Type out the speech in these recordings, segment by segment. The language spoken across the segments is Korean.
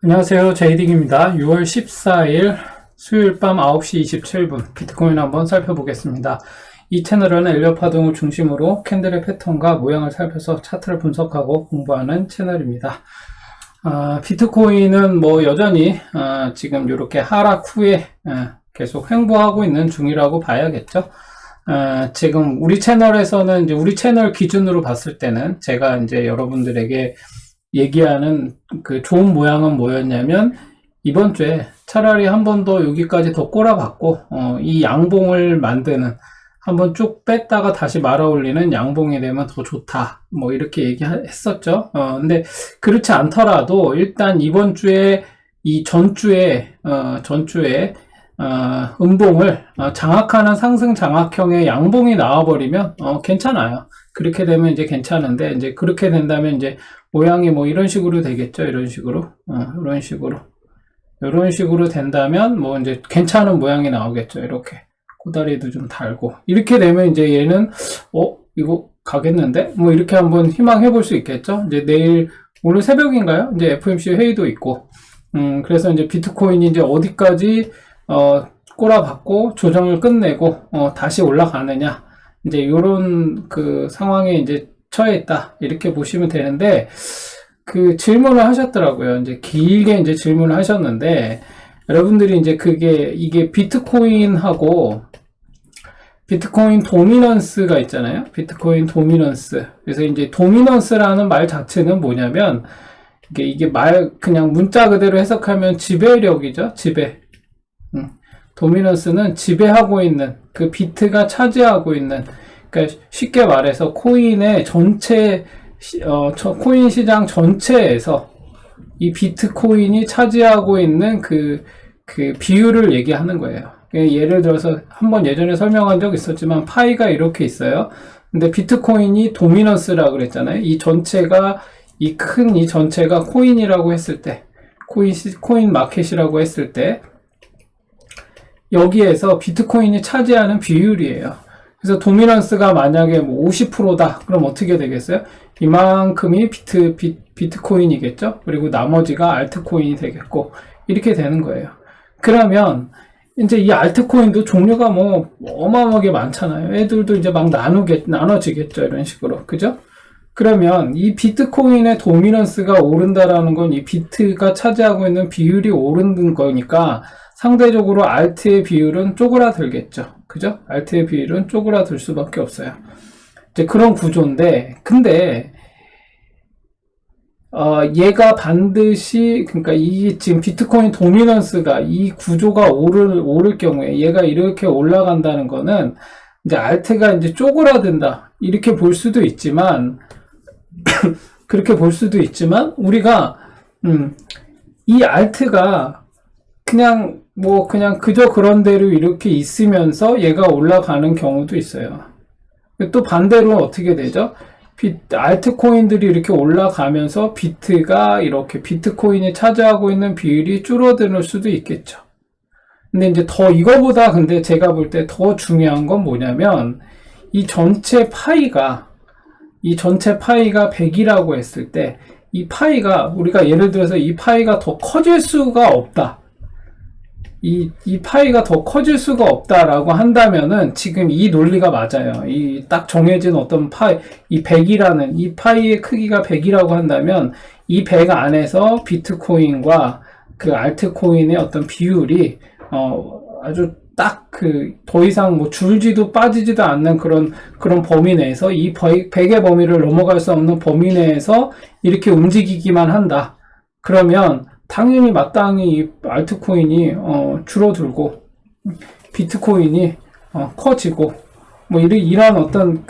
안녕하세요. 제이딩입니다. 6월 14일 수요일 밤 9시 27분 비트코인 한번 살펴보겠습니다. 이 채널은 엘리엇 파동을 중심으로 캔들의 패턴과 모양을 살펴서 차트를 분석하고 공부하는 채널입니다. 비트코인은 여전히 지금 이렇게 하락 후에 계속 횡보하고 있는 중이라고 봐야겠죠. 지금 우리 채널에서는 이제 우리 채널 기준으로 봤을 때는 제가 이제 여러분들에게 얘기하는 그 좋은 모양은 뭐였냐면, 이번 주에 차라리 한 번 더 여기까지 더 꼬라박고 이 양봉을 만드는, 한번 쭉 뺐다가 다시 말아 올리는 양봉이 되면 더 좋다, 이렇게 얘기했었죠. 근데 그렇지 않더라도 일단 이번 주에 이 전주에 음봉을 장악하는 상승 장악형의 양봉이 나와버리면 괜찮아요. 그렇게 되면 이제 괜찮은데, 이제 그렇게 된다면 이제 모양이 이런 식으로 되겠죠. 이런 식으로 이런 식으로 된다면 이제 괜찮은 모양이 나오겠죠. 이렇게 꼬다리도 좀 달고, 이렇게 되면 이제 얘는 이거 가겠는데 이렇게 한번 희망해 볼 수 있겠죠. 이제 내일, 오늘 새벽인가요? 이제 FOMC 회의도 있고, 그래서 이제 비트코인이 이제 어디까지 꼬라박고 조정을 끝내고 다시 올라가느냐, 이제 요런 그 상황에 이제 처해 있다, 이렇게 보시면 되는데, 그 질문을 하셨더라고요. 이제 길게 이제 질문을 하셨는데, 여러분들이 이제 이게 비트코인하고 비트코인 도미넌스가 있잖아요. 비트코인 도미넌스. 그래서 이제 도미넌스라는 말 자체는 뭐냐면, 이게 그냥 문자 그대로 해석하면 지배력이죠. 지배. 도미넌스는 지배하고 있는, 그 비트가 차지하고 있는, 그러니까 쉽게 말해서 코인의 전체, 코인 시장 전체에서 이 비트코인이 차지하고 있는 그 비율을 얘기하는 거예요. 예를 들어서 한번 예전에 설명한 적 있었지만, 파이가 이렇게 있어요. 근데 비트코인이 도미넌스라고 그랬잖아요. 이 전체가, 이 전체가 코인이라고 했을 때, 코인 마켓이라고 했을 때, 여기에서 비트코인이 차지하는 비율이에요. 그래서 도미넌스가 만약에 50%다. 그럼 어떻게 되겠어요? 이만큼이 비트코인이겠죠? 그리고 나머지가 알트코인이 되겠고, 이렇게 되는 거예요. 그러면 이제 이 알트코인도 종류가 어마어마하게 많잖아요. 애들도 이제 막 나눠지겠죠. 이런 식으로. 그죠? 그러면 이 비트코인의 도미넌스가 오른다라는 건 이 비트가 차지하고 있는 비율이 오르는 거니까, 상대적으로 알트의 비율은 쪼그라들겠죠. 그죠? 알트의 비율은 쪼그라들 수밖에 없어요. 이제 그런 구조인데, 근데 얘가 반드시, 그러니까 이 지금 비트코인 도미넌스가, 이 구조가 오를 경우에 얘가 이렇게 올라간다는 거는 이제 알트가 이제 쪼그라든다, 이렇게 볼 수도 있지만 그렇게 볼 수도 있지만, 우리가 이 알트가 그냥 그저 그런 대로 이렇게 있으면서 얘가 올라가는 경우도 있어요. 또 반대로 어떻게 되죠? 알트코인들이 이렇게 올라가면서 비트가 이렇게, 비트코인이 차지하고 있는 비율이 줄어들 수도 있겠죠. 근데 이제 이거보다 근데 제가 볼 때 더 중요한 건 뭐냐면, 이 전체 파이가 100이라고 했을 때, 이 파이가, 우리가 예를 들어서 이 파이가 더 커질 수가 없다. 이 파이가 더 커질 수가 없다라고 한다면은, 지금 이 논리가 맞아요. 이 딱 정해진 어떤 이 100이라는, 이 파이의 크기가 100이라고 한다면, 이 100 안에서 비트코인과 그 알트코인의 어떤 비율이, 아주 딱 더 이상 줄지도 빠지지도 않는 그런 범위 내에서, 이 100의 범위를 넘어갈 수 없는 범위 내에서 이렇게 움직이기만 한다. 그러면, 당연히 마땅히 알트코인이 줄어들고 비트코인이 커지고, 이런 어떤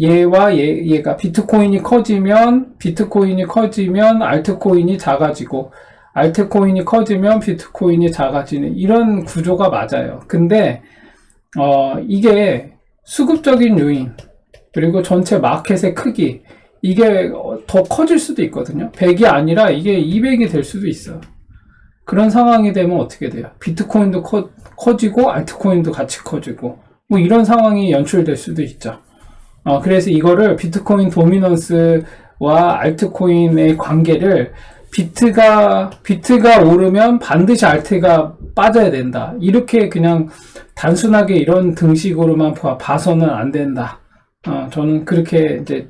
얘가 비트코인이 커지면 알트코인이 작아지고, 알트코인이 커지면 비트코인이 작아지는, 이런 구조가 맞아요. 근데 이게 수급적인 요인, 그리고 전체 마켓의 크기, 이게 더 커질 수도 있거든요. 100이 아니라 이게 200이 될 수도 있어요. 그런 상황이 되면 어떻게 돼요? 비트코인도 커지고 알트코인도 같이 커지고, 이런 상황이 연출될 수도 있죠. 그래서 이거를 비트코인 도미넌스와 알트코인의 관계를 비트가 오르면 반드시 알트가 빠져야 된다. 이렇게 그냥 단순하게 이런 등식으로만 봐서는 안 된다. 저는 그렇게 이제,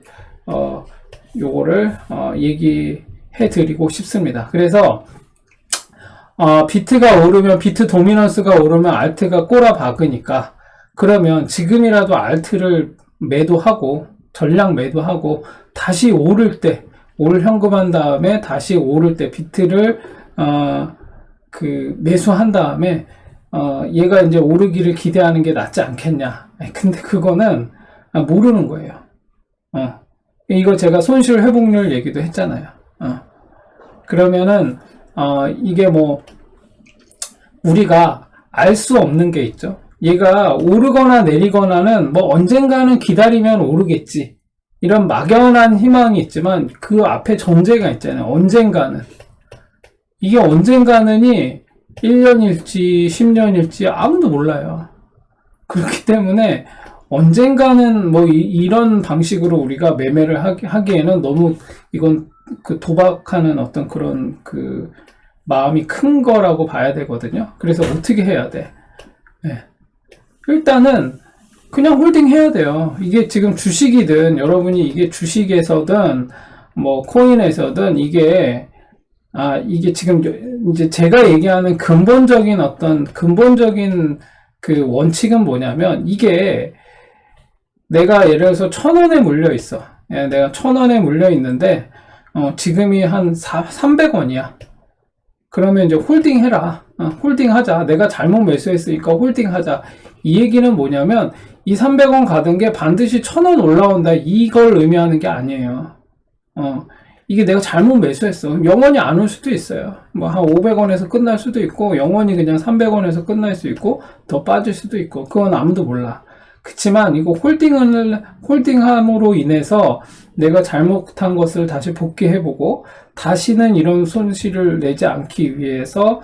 요거를, 얘기해 드리고 싶습니다. 그래서, 비트가 오르면, 비트 도미넌스가 오르면 알트가 꼬라 박으니까, 그러면 지금이라도 알트를 매도하고, 전량 매도하고, 다시 오를 때, 오를 현금한 다음에 다시 오를 때 비트를, 매수한 다음에, 얘가 이제 오르기를 기대하는 게 낫지 않겠냐. 근데 그거는 모르는 거예요. 이거 제가 손실 회복률 얘기도 했잖아요. 그러면은, 이게 뭐, 우리가 알 수 없는 게 있죠. 얘가 오르거나 내리거나는 뭐 언젠가는 기다리면 오르겠지. 이런 막연한 희망이 있지만 그 앞에 전제가 있잖아요. 언젠가는. 이게 언젠가는이 1년일지 10년일지 아무도 몰라요. 그렇기 때문에 언젠가는 뭐 이런 방식으로 우리가 매매를 하기에는 너무 이건 그 도박하는 어떤 그런 그 마음이 큰 거라고 봐야 되거든요. 그래서 어떻게 해야 돼? 네. 일단은 그냥 홀딩 해야 돼요. 이게 지금 주식이든 여러분이 이게 주식에서든 뭐 코인에서든 이게 지금 이제 제가 얘기하는 근본적인 그 원칙은 뭐냐면 이게 내가 예를 들어서 1,000원에 물려 있어. 내가 1,000원에 물려 있는데 지금이 한 300원이야. 그러면 이제 홀딩 해라. 홀딩 하자. 내가 잘못 매수했으니까 홀딩 하자. 이 얘기는 뭐냐면 이 300원 가던 게 반드시 1,000원 올라온다. 이걸 의미하는 게 아니에요. 이게 내가 잘못 매수했어. 영원히 안 올 수도 있어요. 뭐 한 500원에서 끝날 수도 있고 영원히 그냥 300원에서 끝날 수 있고 더 빠질 수도 있고 그건 아무도 몰라. 그치만 이거 홀딩함으로 인해서 내가 잘못한 것을 다시 복귀해보고 다시는 이런 손실을 내지 않기 위해서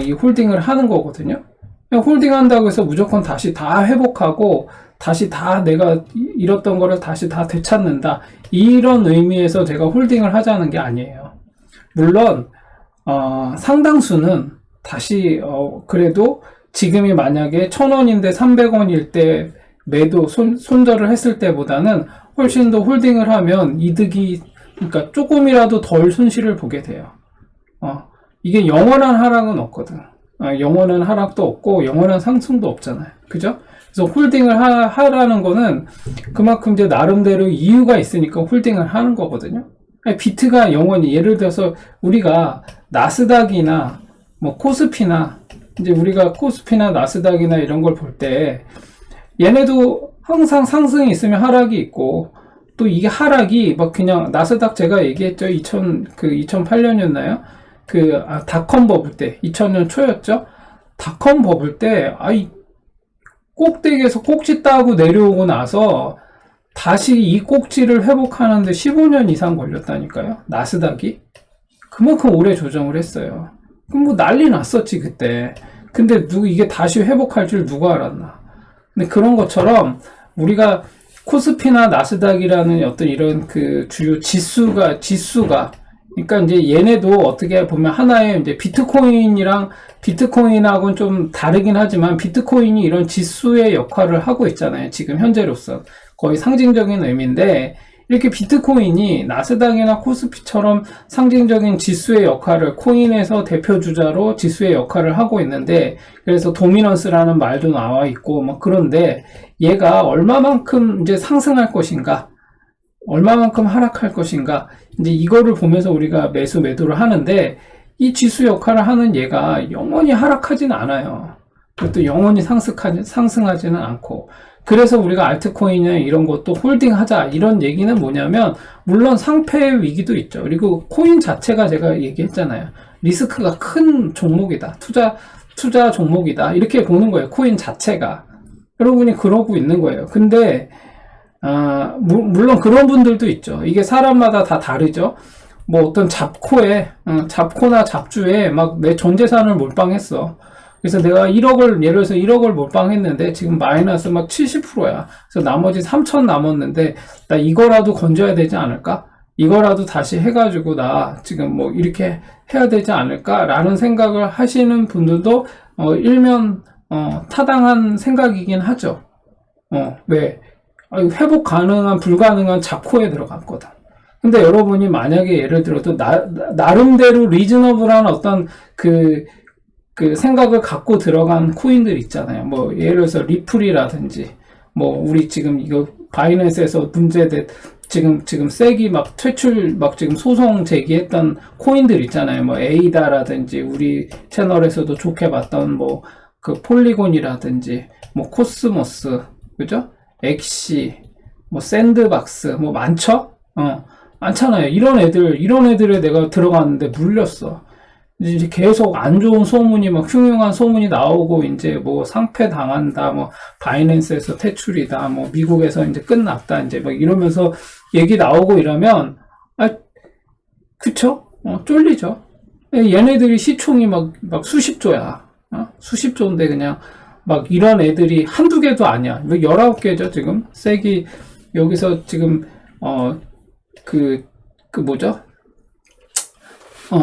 이 홀딩을 하는 거거든요. 홀딩한다고 해서 무조건 다시 다 회복하고 다시 다 내가 잃었던 거를 다시 다 되찾는다. 이런 의미에서 제가 홀딩을 하자는 게 아니에요. 물론 상당수는 다시 그래도 지금이 만약에 1,000원인데 300원일 때 매도 손절을 했을 때보다는 훨씬 더 홀딩을 하면 이득이 그러니까 조금이라도 덜 손실을 보게 돼요. 이게 영원한 하락은 없거든. 영원한 하락도 없고 영원한 상승도 없잖아요. 그죠? 그래서 홀딩을 하라는 거는 그만큼 이제 나름대로 이유가 있으니까 홀딩을 하는 거거든요. 비트가 영원히 예를 들어서 우리가 나스닥이나 뭐 코스피나 이제 우리가 코스피나 나스닥이나 이런 걸 볼 때 얘네도 항상 상승이 있으면 하락이 있고 또 이게 하락이 막 그냥 나스닥 제가 얘기했죠. 2008년이었나요? 닷컴 버블 때 2000년 초였죠. 닷컴 버블 때 꼭대기에서 꼭지 따고 내려오고 나서 다시 이 꼭지를 회복하는데 15년 이상 걸렸다니까요. 나스닥이 그만큼 오래 조정을 했어요. 그럼 뭐 난리 났었지 그때. 근데 이게 다시 회복할 줄 누가 알았나. 근데 그런 것처럼 우리가 코스피나 나스닥이라는 어떤 이런 그 주요 지수가 그러니까 이제 얘네도 어떻게 보면 하나의 이제 비트코인하고는 좀 다르긴 하지만 비트코인이 이런 지수의 역할을 하고 있잖아요. 지금 현재로서 거의 상징적인 의미인데 이렇게 비트코인이 나스닥이나 코스피처럼 상징적인 지수의 역할을 코인에서 대표 주자로 지수의 역할을 하고 있는데 그래서 도미넌스라는 말도 나와 있고 막 그런데 얘가 얼마만큼 이제 상승할 것인가 얼마만큼 하락할 것인가 이제 이거를 보면서 우리가 매도를 하는데 이 지수 역할을 하는 얘가 영원히 하락하지는 않아요. 그것도 영원히 상승하지는 않고 그래서 우리가 알트코인이나 이런 것도 홀딩하자 이런 얘기는 뭐냐면 물론 상패 위기도 있죠. 그리고 코인 자체가 제가 얘기했잖아요. 리스크가 큰 종목이다. 투자 종목이다. 이렇게 보는 거예요. 코인 자체가. 여러분이 그러고 있는 거예요. 근데 물론 그런 분들도 있죠. 이게 사람마다 다 다르죠. 뭐 어떤 잡코나 잡주에 막 내 전 재산을 몰빵했어. 그래서 내가 예를 들어서 1억을 몰빵했는데 지금 마이너스 막 70%야. 그래서 나머지 3천 남았는데 나 이거라도 건져야 되지 않을까? 이거라도 다시 해가지고 나 지금 뭐 이렇게 해야 되지 않을까라는 생각을 하시는 분들도 일면 타당한 생각이긴 하죠. 왜? 회복 가능한 불가능한 자코에 들어갔거든. 근데 여러분이 만약에 예를 들어도 나름대로 리즈너블한 어떤 그 생각을 갖고 들어간 코인들 있잖아요. 뭐 예를 들어서 리플이라든지 뭐 우리 지금 이거 바이낸스에서 문제된 지금 세기 막 퇴출 막 지금 소송 제기했던 코인들 있잖아요. 뭐 에이다라든지 우리 채널에서도 좋게 봤던 뭐 그 폴리곤이라든지 뭐 코스모스, 그죠? 엑시, 뭐 샌드박스, 뭐 많죠? 많잖아요. 이런 애들에 내가 들어갔는데 물렸어. 이제 계속 안 좋은 소문이 막 흉흉한 소문이 나오고 이제 뭐 상패 당한다, 뭐 바이낸스에서 퇴출이다, 뭐 미국에서 이제 끝났다, 이제 막 이러면서 얘기 나오고 이러면 그쵸? 쫄리죠. 얘네들이 시총이 막 수십조야. 수십조인데 그냥 막 이런 애들이 한두 개도 아니야. 19개죠, 지금. 세기, 여기서 지금, 뭐죠?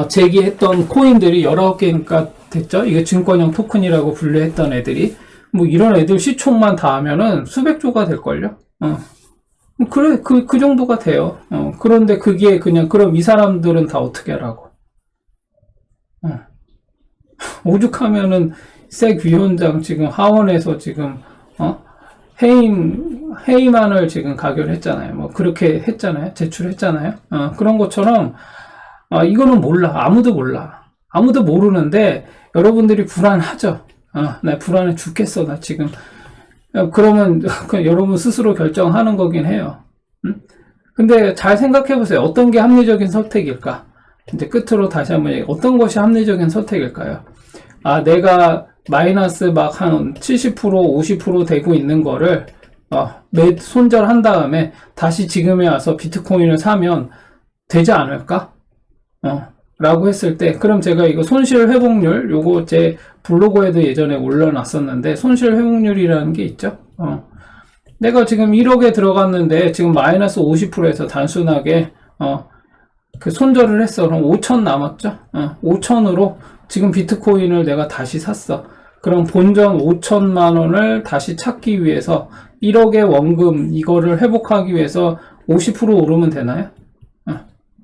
제기했던 코인들이 19개니까 됐죠? 이게 증권형 토큰이라고 분류했던 애들이. 뭐 이런 애들 시총만 다 하면은 수백조가 될걸요? 그래, 그 정도가 돼요. 그런데 그게 그냥, 그럼 이 사람들은 다 어떻게 하라고? 오죽하면은, 색 위원장 지금 하원에서 지금, 해임안을 지금 가결했잖아요. 뭐, 그렇게 했잖아요. 제출했잖아요. 그런 것처럼, 이거는 몰라. 아무도 몰라. 아무도 모르는데, 여러분들이 불안하죠. 나 불안해 죽겠어. 나 지금. 그러면, 여러분 스스로 결정하는 거긴 해요. 근데 잘 생각해 보세요. 어떤 게 합리적인 선택일까? 이제 끝으로 다시 한번 어떤 것이 합리적인 선택일까요? 내가 마이너스 막 한 70%, 50% 되고 있는 거를, 손절한 다음에 다시 지금에 와서 비트코인을 사면 되지 않을까? 라고 했을 때, 그럼 제가 이거 손실 회복률, 요거 제 블로그에도 예전에 올려놨었는데, 손실 회복률이라는 게 있죠? 내가 지금 1억에 들어갔는데, 지금 마이너스 50%에서 단순하게, 그 손절을 했어. 그럼 5천 남았죠? 5천으로 지금 비트코인을 내가 다시 샀어. 그럼 본전 5천만 원을 다시 찾기 위해서 1억의 원금 이거를 회복하기 위해서 50% 오르면 되나요?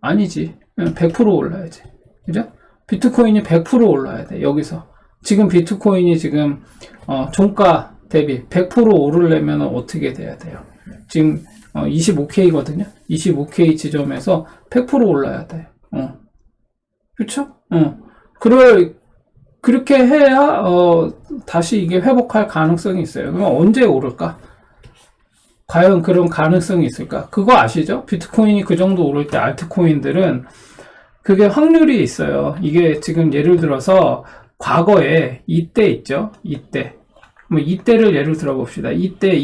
아니지. 100% 올라야지. 그죠? 비트코인이 100% 올라야 돼. 여기서. 지금 비트코인이 지금 종가 대비 100% 오르려면 어떻게 돼야 돼요? 지금 25K거든요. 25K 지점에서 100% 올라야 돼. 그쵸? 그렇게 해야, 다시 이게 회복할 가능성이 있어요. 그럼 언제 오를까? 과연 그런 가능성이 있을까? 그거 아시죠? 비트코인이 그 정도 오를 때 알트코인들은 그게 확률이 있어요. 이게 지금 예를 들어서 과거에 이때 있죠? 이때. 뭐 이때를 예를 들어 봅시다. 이때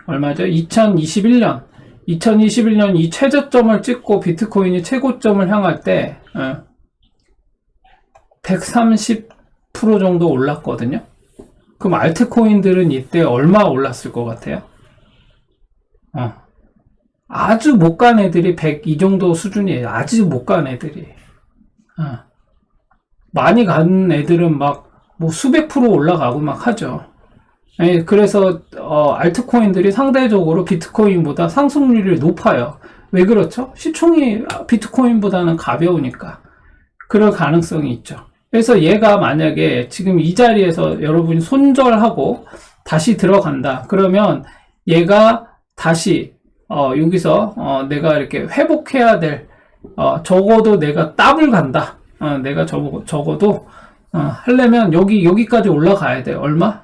얼마죠? 2021년 이 최저점을 찍고 비트코인이 최고점을 향할 때 130% 정도 올랐거든요. 그럼 알트코인들은 이때 얼마 올랐을 것 같아요? 아주 못 간 애들이 100 이 정도 수준이에요. 아주 못 간 애들이. 많이 간 애들은 막 뭐 수백 프로 올라가고 막 하죠. 그래서 알트코인들이 상대적으로 비트코인보다 상승률이 높아요. 왜 그렇죠? 시총이 비트코인보다는 가벼우니까. 그럴 가능성이 있죠. 그래서 얘가 만약에 지금 이 자리에서 여러분이 손절하고 다시 들어간다. 그러면 얘가 다시 여기서 내가 이렇게 회복해야 될 적어도 내가 더블 간다. 내가 적어도 하려면 여기까지 올라가야 돼. 얼마?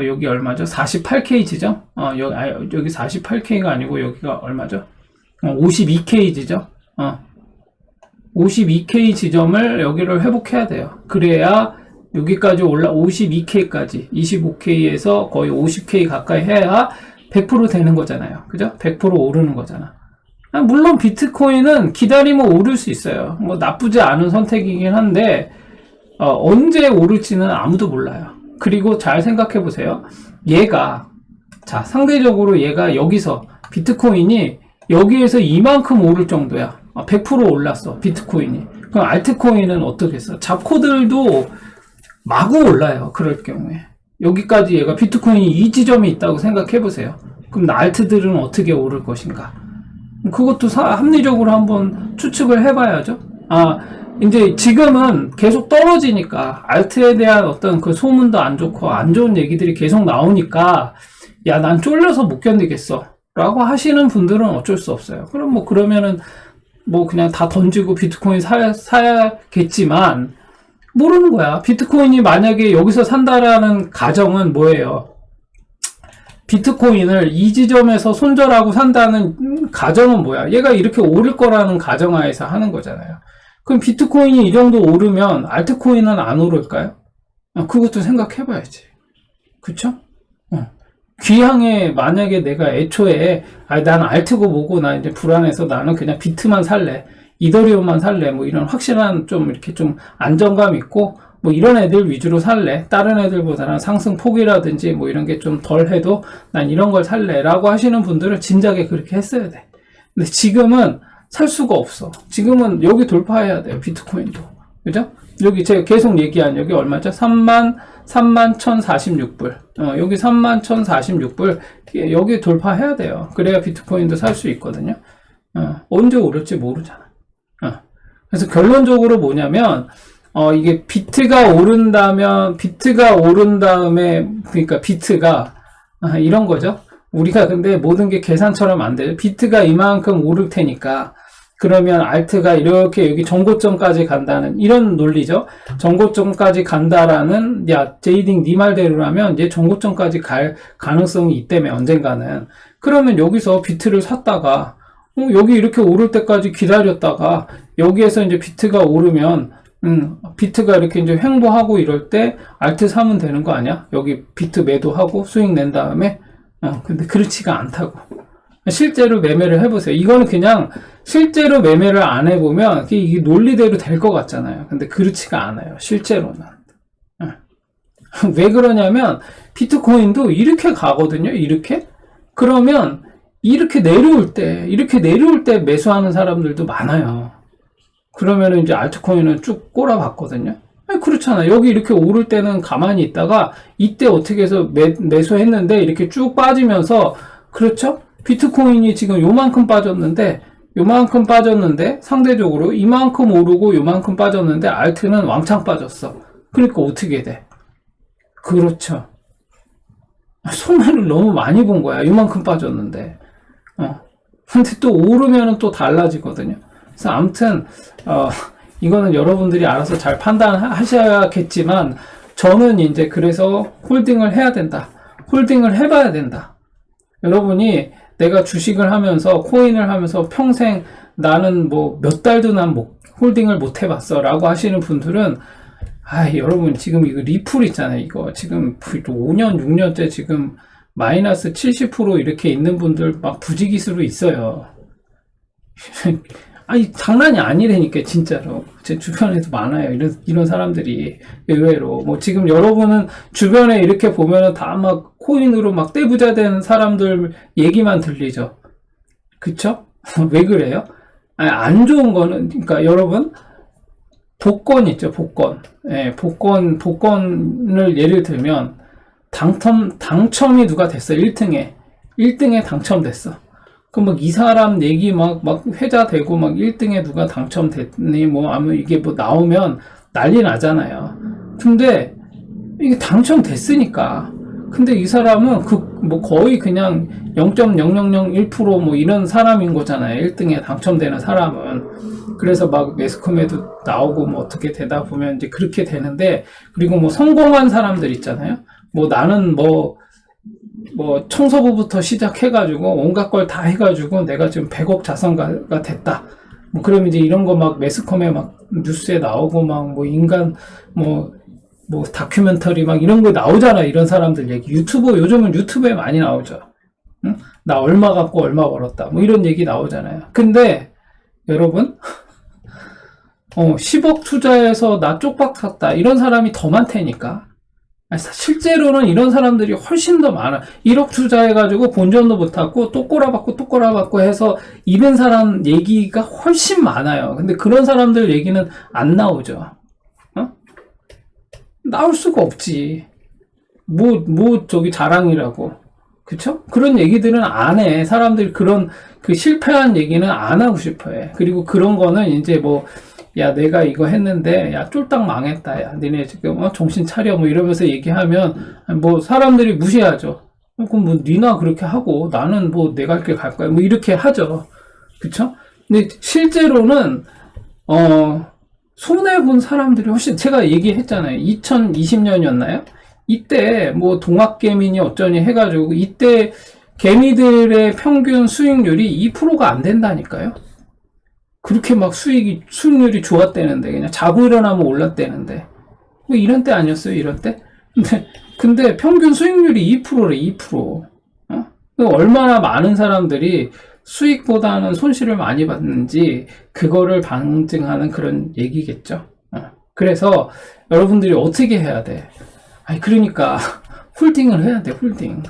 여기 얼마죠? 48K 지점? 여기 48K가 아니고 여기가 얼마죠? 52K 지점? 52K 지점을 여기를 회복해야 돼요. 그래야 여기까지 52K까지 25K에서 거의 50K 가까이 해야 100% 되는 거잖아요. 그죠? 100% 오르는 거잖아. 물론 비트코인은 기다리면 오를 수 있어요. 뭐 나쁘지 않은 선택이긴 한데 언제 오를지는 아무도 몰라요. 그리고 잘 생각해 보세요. 상대적으로 얘가 여기서 비트코인이 여기에서 이만큼 오를 정도야. 100% 올랐어, 비트코인이. 그럼 알트코인은 어떻겠어? 잡코들도 마구 올라요, 그럴 경우에. 여기까지 얘가 비트코인이 이 지점이 있다고 생각해 보세요. 그럼 알트들은 어떻게 오를 것인가? 그것도 합리적으로 한번 추측을 해봐야죠. 이제 지금은 계속 떨어지니까 알트에 대한 어떤 그 소문도 안 좋고 안 좋은 얘기들이 계속 나오니까 야, 난 쫄려서 못 견디겠어 라고 하시는 분들은 어쩔 수 없어요. 그럼 뭐 그러면은 뭐 그냥 다 던지고 비트코인 사야겠지만 모르는 거야. 비트코인이 만약에 여기서 산다라는 가정은 뭐예요? 비트코인을 이 지점에서 손절하고 산다는 가정은 뭐야? 얘가 이렇게 오를 거라는 가정하에서 하는 거잖아요. 그럼 비트코인이 이 정도 오르면 알트코인은 안 오를까요? 그것도 생각해봐야지. 그쵸? 귀향에 만약에 내가 애초에 난 알트고 뭐고 나 이제 불안해서 나는 그냥 비트만 살래, 이더리움만 살래, 뭐 이런 확실한 좀 이렇게 좀 안정감 있고 뭐 이런 애들 위주로 살래, 다른 애들보다는 상승 폭이라든지 뭐 이런 게 좀 덜 해도 난 이런 걸 살래 라고 하시는 분들은 진작에 그렇게 했어야 돼. 근데 지금은 살 수가 없어. 지금은 여기 돌파해야 돼요, 비트코인도. 그죠? 여기 제가 계속 얘기한 여기 얼마죠? 31,046불. 여기 31,046불. 여기 돌파해야 돼요. 그래야 비트코인도 살 수 있거든요. 언제 오를지 모르잖아. 그래서 결론적으로 뭐냐면, 이게 비트가 오른 다음에, 그러니까 비트가, 이런 거죠. 우리가 근데 모든 게 계산처럼 안 돼요. 비트가 이만큼 오를 테니까, 그러면 알트가 이렇게 여기 정고점까지 간다는 이런 논리죠. 정고점까지 간다라는, 야, 제이딩 네 말대로라면 이제 정고점까지 갈 가능성이 있다며 언젠가는. 그러면 여기서 비트를 샀다가 여기 이렇게 오를 때까지 기다렸다가 여기에서 이제 비트가 오르면 비트가 이렇게 이제 횡보하고 이럴 때 알트 사면 되는 거 아니야? 여기 비트 매도하고 수익 낸 다음에. 근데 그렇지가 않다고. 실제로 매매를 해보세요. 이거는 그냥 실제로 매매를 안 해보면 이게 논리대로 될 것 같잖아요. 근데 그렇지가 않아요. 실제로는. 왜 그러냐면 비트코인도 이렇게 가거든요. 이렇게. 그러면 이렇게 내려올 때 매수하는 사람들도 많아요. 그러면 이제 알트코인은 쭉 꼬라봤거든요. 그렇잖아. 여기 이렇게 오를 때는 가만히 있다가 이때 어떻게 해서 매수했는데 이렇게 쭉 빠지면서, 그렇죠? 비트코인이 지금 요만큼 빠졌는데 상대적으로 이만큼 오르고 요만큼 빠졌는데 알트는 왕창 빠졌어. 그러니까 어떻게 돼? 그렇죠. 손해를 너무 많이 본 거야. 요만큼 빠졌는데. 근데 또 오르면은 또 달라지거든요. 그래서 아무튼 이거는 여러분들이 알아서 잘 판단하셔야겠지만 저는 이제 그래서 홀딩을 해야 된다. 홀딩을 해봐야 된다. 여러분이 내가 주식을 하면서 코인을 하면서 평생 나는 뭐 몇 달도 난 홀딩을 못 해봤어 라고 하시는 분들은 여러분 지금 이거 리플 있잖아요. 이거 지금 5년 6년째 지금 마이너스 70% 이렇게 있는 분들 막 부지기수로 있어요. 장난이 아니라니까 진짜로. 제 주변에도 많아요. 이런 사람들이 의외로. 뭐 지금 여러분은 주변에 이렇게 보면은 다 막 코인으로 막 떼부자 된 사람들 얘기만 들리죠. 그쵸? 왜 그래요? 안 좋은 거는, 그러니까 여러분, 복권 있죠, 복권. 복권을 예를 들면, 당첨이 누가 됐어, 1등에 당첨됐어. 그럼 막 이 사람 얘기 막 회자 되고 막 1등에 누가 당첨됐니, 이게 나오면 난리 나잖아요. 근데, 이게 당첨됐으니까. 근데 이 사람은 거의 그냥 0.0001% 뭐 이런 사람인 거잖아요. 1등에 당첨되는 사람은. 그래서 막 매스컴에도 나오고 뭐 어떻게 되다 보면 이제 그렇게 되는데, 그리고 뭐 성공한 사람들 있잖아요. 나는 청소부부터 시작해가지고 온갖 걸 다 해가지고 내가 지금 100억 자산가가 됐다. 그러면 이제 이런 거 막 매스컴에 막 뉴스에 나오고 막 인간 다큐멘터리 막 이런 거 나오잖아. 이런 사람들 얘기. 요즘은 유튜브에 많이 나오죠. 응? 나 얼마 갖고 얼마 벌었다. 이런 얘기 나오잖아요. 근데 여러분 10억 투자해서 나 쪽박 샀다. 이런 사람이 더 많다니까. 실제로는 이런 사람들이 훨씬 더 많아. 1억 투자해가지고 본전도 못하고 또 꼬라박고 해서 잃은 사람 얘기가 훨씬 많아요. 근데 그런 사람들 얘기는 안 나오죠. 어? 나올 수가 없지. 저기 자랑이라고. 그쵸? 그런 얘기들은 안 해. 사람들이 그런, 실패한 얘기는 안 하고 싶어 해. 그리고 그런 거는 이제 야, 내가 이거 했는데, 야, 쫄딱 망했다. 야, 니네 지금, 정신 차려. 이러면서 얘기하면, 사람들이 무시하죠. 그럼 니나 그렇게 하고, 나는 내 갈 길 갈 거야. 이렇게 하죠. 그쵸? 근데 실제로는, 손해본 사람들이 훨씬, 제가 얘기했잖아요. 2020년이었나요? 이때, 동학개미니 어쩌니 해가지고, 이때 개미들의 평균 수익률이 2%가 안 된다니까요? 그렇게 막 수익률이 좋았대는데, 그냥 자고 일어나면 올랐대는데. 이런 때 아니었어요, 이런 때? 근데 평균 수익률이 2%래, 2%. 얼마나 많은 사람들이 수익보다는 손실을 많이 받는지, 그거를 방증하는 그런 얘기겠죠. 그래서 여러분들이 어떻게 해야 돼? 그러니까, 홀딩을 해야 돼, 홀딩.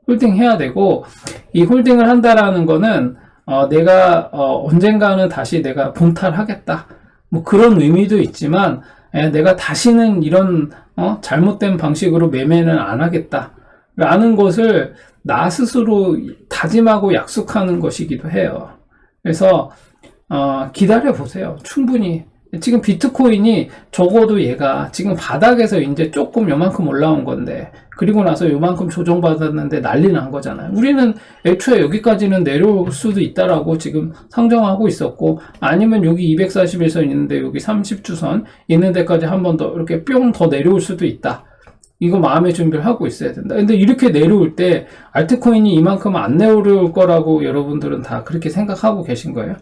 홀딩 해야 되고, 이 홀딩을 한다라는 거는, 내가 언젠가는 다시 내가 본탈하겠다. 그런 의미도 있지만 내가 다시는 이런 잘못된 방식으로 매매는 안 하겠다. 라는 것을 나 스스로 다짐하고 약속하는 것이기도 해요. 그래서 기다려 보세요. 충분히. 지금 비트코인이 적어도 얘가 지금 바닥에서 이제 조금 요만큼 올라온 건데, 그리고 나서 요만큼 조정받았는데 난리 난 거잖아요. 우리는 애초에 여기까지는 내려올 수도 있다라고 지금 상정하고 있었고, 아니면 여기 241선 있는데 여기 30주선 있는 데까지 한 번 더 이렇게 뿅 더 내려올 수도 있다. 이거 마음의 준비를 하고 있어야 된다. 근데 이렇게 내려올 때 알트코인이 이만큼 안 내려올 거라고 여러분들은 다 그렇게 생각하고 계신 거예요?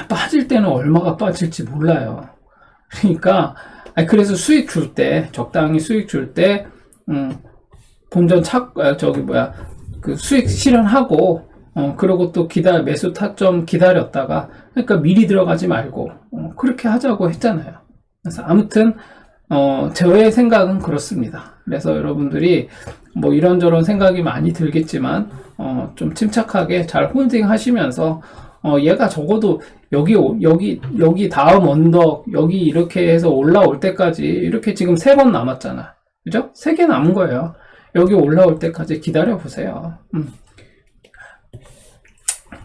빠질 때는 얼마가 빠질지 몰라요. 그러니까, 그래서 수익 줄 때, 적당히 수익 줄 때, 본전 수익 실현하고, 그러고 또 매수 타점 기다렸다가, 그러니까 미리 들어가지 말고, 그렇게 하자고 했잖아요. 그래서 아무튼, 저의 생각은 그렇습니다. 그래서 여러분들이 이런저런 생각이 많이 들겠지만, 좀 침착하게 잘 홀딩 하시면서, 얘가 적어도 여기 다음 언덕, 여기 이렇게 해서 올라올 때까지, 이렇게 지금 3번 남았잖아. 그죠? 3개 남은 거예요. 여기 올라올 때까지 기다려 보세요.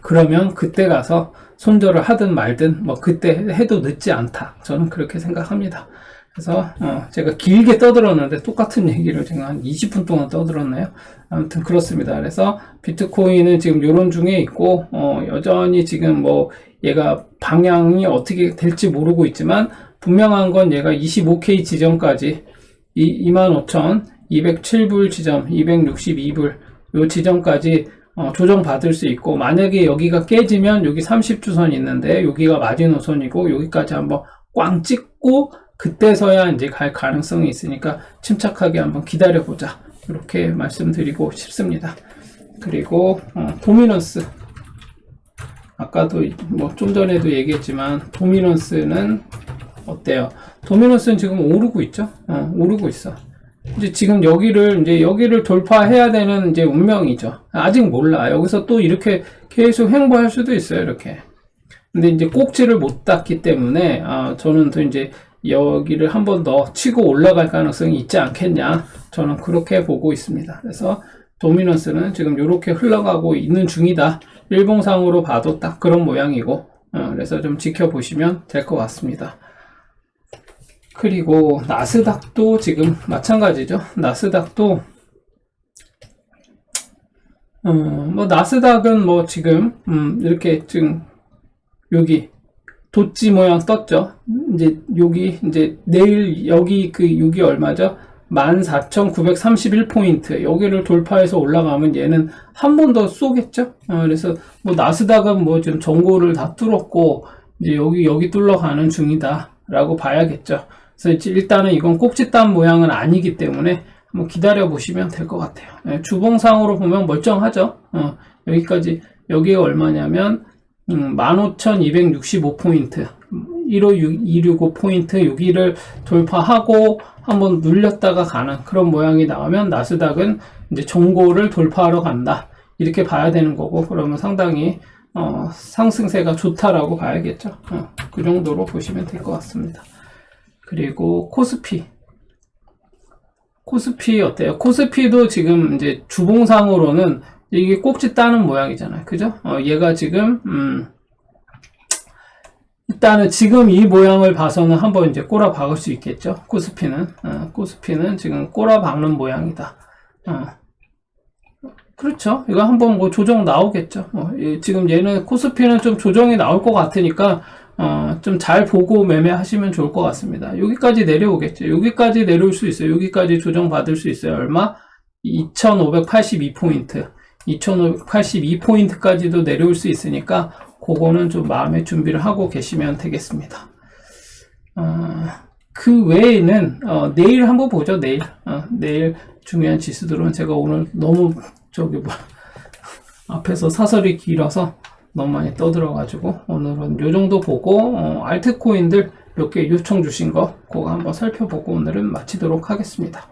그러면 그때 가서 손절을 하든 말든, 그때 해도 늦지 않다. 저는 그렇게 생각합니다. 그래서 제가 길게 떠들었는데 똑같은 얘기를 제가 한 20분 동안 떠들었네요. 아무튼 그렇습니다. 그래서 비트코인은 지금 요런 중에 있고 여전히 지금 얘가 방향이 어떻게 될지 모르고 있지만, 분명한 건 얘가 25K 지점까지 25,207불 지점, 262불 요 지점까지 조정받을 수 있고, 만약에 여기가 깨지면 여기 30주선 있는데 여기가 마지노선이고, 여기까지 한번 꽝 찍고 그때서야 이제 갈 가능성이 있으니까 침착하게 한번 기다려보자, 이렇게 말씀드리고 싶습니다. 그리고 도미넌스, 아까도 좀 전에도 얘기했지만 도미넌스는 어때요? 도미넌스는 지금 오르고 있죠? 오르고 있어. 이제 지금 여기를 돌파해야 되는 이제 운명이죠. 아직 몰라. 여기서 또 이렇게 계속 횡보할 수도 있어요, 이렇게. 근데 이제 꼭지를 못 땄기 때문에 저는 또 이제 여기를 한 번 더 치고 올라갈 가능성이 있지 않겠냐, 저는 그렇게 보고 있습니다. 그래서 도미넌스는 지금 이렇게 흘러가고 있는 중이다. 일봉상으로 봐도 딱 그런 모양이고, 그래서 좀 지켜보시면 될 것 같습니다. 그리고 나스닥도 지금 마찬가지죠. 나스닥도 나스닥은 지금 이렇게 지금 여기 도치 모양 떴죠. 이제 여기 내일 여기 여기 얼마죠? 14,931포인트. 여기를 돌파해서 올라가면 얘는 한 번 더 쏘겠죠? 그래서 나스닥은 지금 전고를 다 뚫었고, 이제 여기 뚫러가는 중이다 라고 봐야겠죠. 그래서 일단은 이건 꼭지단 모양은 아니기 때문에 한번 기다려 보시면 될 것 같아요. 주봉상으로 보면 멀쩡하죠. 여기가 얼마냐면 15,265포인트. 15265 포인트 여기를 돌파하고 한번 눌렸다가 가는 그런 모양이 나오면 나스닥은 이제 종고를 돌파하러 간다. 이렇게 봐야 되는 거고, 그러면 상당히 상승세가 좋다라고 봐야겠죠. 그 정도로 보시면 될 것 같습니다. 그리고 코스피 어때요? 코스피도 지금 이제 주봉상으로는 이게 꼭지 따는 모양이잖아요. 그죠? 얘가 지금 일단은 지금 이 모양을 봐서는 한번 이제 꼬라 박을 수 있겠죠. 코스피는 지금 꼬라 박는 모양이다. 그렇죠. 이거 한번 뭐 조정 나오겠죠. 지금 얘는 코스피는 좀 조정이 나올 것 같으니까 좀 잘 보고 매매하시면 좋을 것 같습니다. 여기까지 내려오겠죠. 여기까지 내려올 수 있어요. 여기까지 조정 받을 수 있어요. 얼마? 2582포인트. 2582포인트까지도 내려올 수 있으니까 그거는 좀 마음의 준비를 하고 계시면 되겠습니다. 그 외에는 내일 한번 보죠. 내일 중요한 지수들은 제가 오늘 너무 앞에서 사설이 길어서 너무 많이 떠들어가지고 오늘은 요 정도 보고 알트코인들 몇 개 요청 주신 거 그거 한번 살펴보고 오늘은 마치도록 하겠습니다.